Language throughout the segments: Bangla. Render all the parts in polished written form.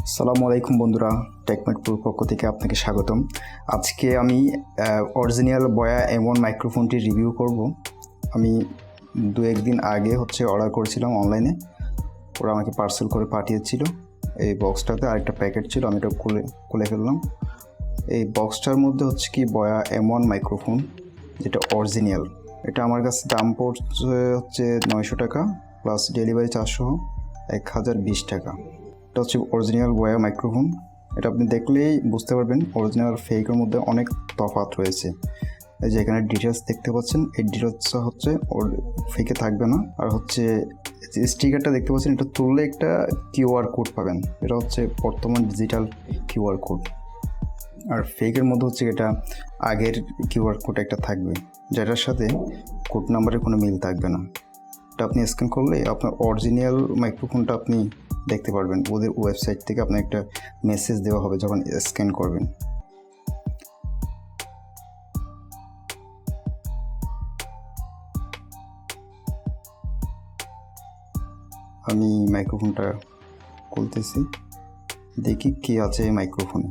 আসসালামু আলাইকুম বন্ধুরা, টেকমেট প্রোর পক্ষ থেকে আপনাকে স্বাগতম। আজকে আমি অরিজিনাল বয়া M1 মাইক্রোফোনটি রিভিউ করব। আমি এক দিন আগে অর্ডার করেছিলাম অনলাইনে, ওরা আমাকে পার্সেল করে পাঠিয়েছিল। এই বক্সটাতে আরেকটা প্যাকেট ছিল, আমি এটা খুলে ফেললাম। এই বক্সটার মধ্যে বয়া M1 মাইক্রোফোন, যেটা অরিজিনাল। এটা আমার কাছে দাম পড়ছে 900 টাকা প্লাস ডেলিভারি চার্জ সহ 1020 টাকা। এটা অরিজিনাল বয়া মাইক্রোফোন। এটা আপনি দেখলেই বুঝতে পারবেন অরিজিনাল আর ফেকের মধ্যে অনেক তফাৎ রয়েছে। এই যে এখানে ডিটেলস দেখতে পাচ্ছেন, এই ডিটেলসটা ফেকে থাকবে না। আর স্টিকারটা দেখতে পাচ্ছেন, এটা তুললে একটা কিউআর কোড পাবেন। এটা বর্তমান ডিজিটাল কিউআর কোড। আর ফেকের মধ্যে এটা আগের কিউআর কোড একটা থাকবে, যেটার সাথে কোড নাম্বারের কোনো মিল থাকবে না। এটা আপনি স্ক্যান করলে আপনার অরিজিনাল মাইক্রোফোনটা আপনি দেখতে পারবেন। ওদের ওয়েবসাইট থেকে আপনার একটা মেসেজ দেওয়া হবে যখন স্ক্যান করবেন। আমি মাইক্রোফোনটা খুলতেছি, দেখি কি আছে এই মাইক্রোফোনে।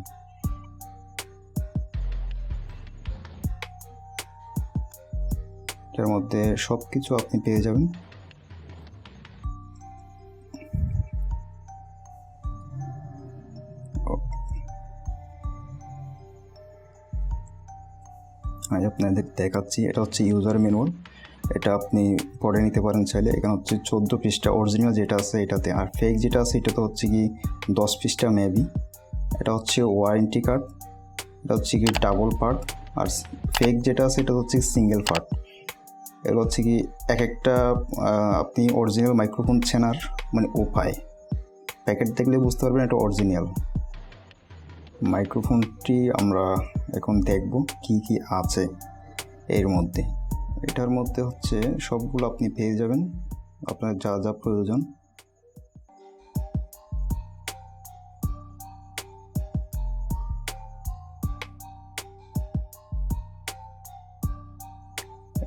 এর মধ্যে সব কিছু আপনি পেয়ে যাবেন। আমি আপনাদের দেখাচ্ছি, এটা ইউজার ম্যানুয়াল। এটা আপনি পড়ে নিতে পারেন চাইলে। এখানে 14 পৃষ্ঠা অরিজিনাল যেটা আছে এটাতে, আর ফেক যেটা আছে এটা তো 10 পৃষ্ঠা মেবি। এটা ওয়ারেন্টি কার্ড। এটা ডাবল পার্ট। আর ফেক যেটা আছে এটা সিঙ্গেল পার্ট। এগুলো এক একটা আপনি অরিজিনাল মাইক্রোফোন চেনার উপায়। প্যাকেট দেখলে বুঝতে পারবেন এটা অরিজিনাল মাইক্রোফোনটি। আমরা এখন দেখব কি কি আছে এর মধ্যে। এটার মধ্যে সবগুলো আপনি পেয়ে যাবেন, আপনার যা যা প্রয়োজন।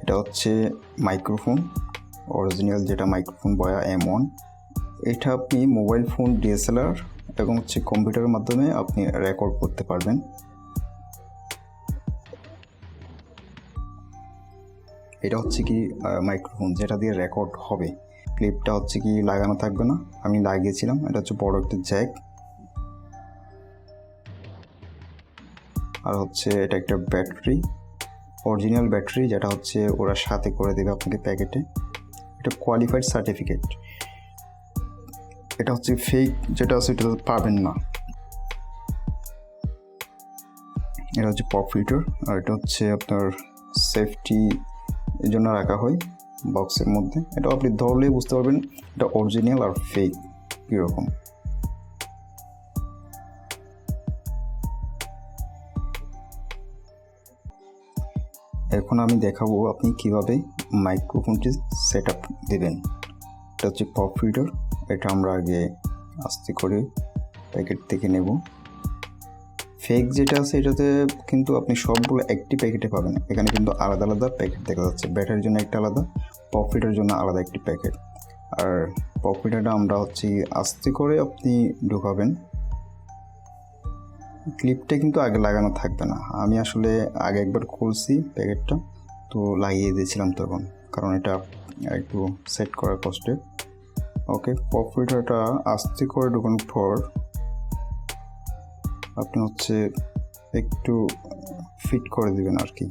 এটা মাইক্রোফোন অরিজিনাল, যেটা মাইক্রোফোন বয়া M1। এটা আপনি মোবাইল ফোন, DSLR এবং কম্পিউটারের মাধ্যমে আপনি রেকর্ড করতে পারবেন। এটা মাইক্রোফোন যেটা দিয়ে রেকর্ড হবে। ক্লিপটা লাগানো থাকবে না, আমি লাগিয়েছিলাম। এটা বড় একটা জ্যাক। আর এটা একটা ব্যাটারি, অরিজিনাল ব্যাটারি, যেটা ওরা সাথে করে দেবে আপনাকে প্যাকেটে। এটা কোয়ালিফাইড সার্টিফিকেট। এটা ফেক যেটা আছে এটা পাবেন না। এটা পপ ফিল্টার। আর এটা আপনার সেফটি এর জন্য রাখা হয় বক্সের মধ্যে। এটা আপনি ধরলেই বুঝতে পারবেন এটা অরিজিনাল আর ফেক কীরকম। এখন আমি দেখাবো আপনি কিভাবে মাইক্রোফোনটি সেট আপ দেবেন। এটা পপ ফিল্টার। এটা আমরা আগে আস্তে করে প্যাকেট থেকে নেব। ফেক যেটা আছে এটাতে কিন্তু আপনি সবগুলো একটি প্যাকেটে পাবেন। এখানে কিন্তু আলাদা আলাদা প্যাকেট দেখা যাচ্ছে। ব্যাটারির জন্য একটা আলাদা, পপ ফিল্টারের জন্য আলাদা একটি প্যাকেট। আর পপ ফিল্টারটা আমরা আস্তে করে আপনি ঢোকাবেন। ক্লিপটা কিন্তু আগে লাগানো থাকবে না। আমি আসলে আগে একবার খুলছি প্যাকেটটা, তো লাগিয়ে দিয়েছিলাম তখন, কারণ এটা একটু সেট করার কষ্টে। ওকে, পপ ফিল্টারটা আস্তে করে ঢোকানোর পর আপনি একটু ফিট করে দিবেন আর কি।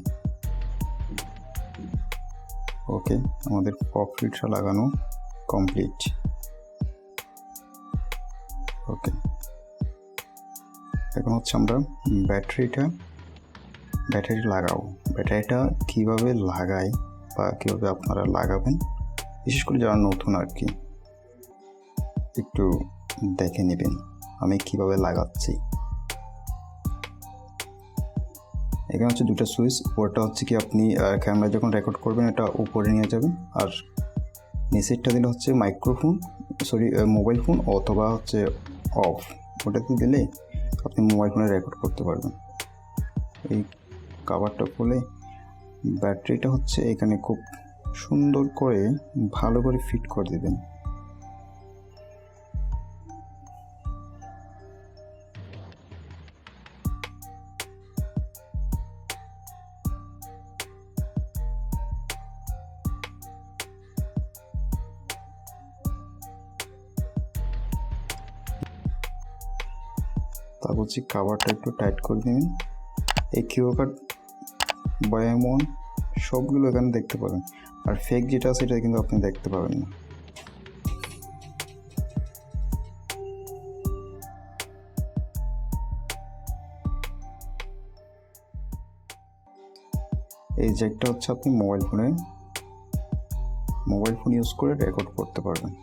ওকে, আমাদের পপ ফিল্টার লাগানো কমপ্লিট। ওকে, এখন আমরা ব্যাটারি লাগাবো। ব্যাটারিটা কিভাবে লাগাই বা কীভাবে আপনারা লাগাবেন, বিশেষ করে যারা নতুন আর কি, একটু দেখে নেবেন আমি কিভাবে লাগাচ্ছি। এখানে দুটো সুইচ। ওটা আপনি ক্যামেরা যখন রেকর্ড করবেন এটা উপরে নিয়ে যাবেন, আর নিচেরটা দিলে মাইক্রোফোন মোবাইল ফোন অথবা অফ। ওটাতে দিলে আপনি মোবাইল ফোনে রেকর্ড করতে পারবেন। এই কভারটা খুলে ব্যাটারিটা এখানে খুব সুন্দর করে ভালো করে ফিট করে দেবেন। তারপর হচ্ছে কাভারটা একটু টাইট করে দেবেন। এই কিউআর কোড বয়া M1 সবগুলো এখানে দেখতে পাবেন, আর ফেক যেটা আছে সেটা কিন্তু আপনি দেখতে পাবেন না। এই জ্যাকটা হচ্ছে আপনি মোবাইল ফোন ইউজ করে রেকর্ড করতে পারবেন।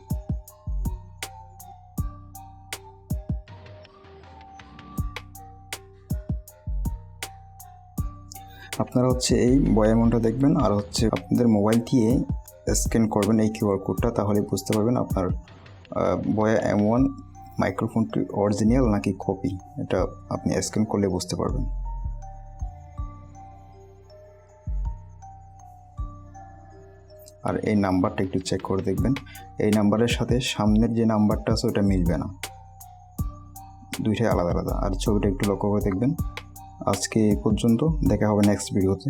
আপনারা হচ্ছে এই বয়া M1টা দেখবেন, আর হচ্ছে আপনাদের মোবাইল দিয়ে স্ক্যান করবেন এই কিউআর কোডটা, তাহলে বুঝতে পারবেন আপনার বয়া M1 মাইক্রোফোনটি অরিজিনাল নাকি কপি। এটা আপনি স্ক্যান করলে বুঝতে পারবেন। আর এই নাম্বারটা একটু চেক করে দেখবেন, এই নাম্বারের সাথে সামনের যে নাম্বারটা আছে ওটা মিলবে না, দুইটাই আলাদা আলাদা। আর ছবিটা একটু লক্ষ্য করে দেখবেন। আজকে এই পর্যন্ত, দেখা হবে নেক্সট ভিডিওতে।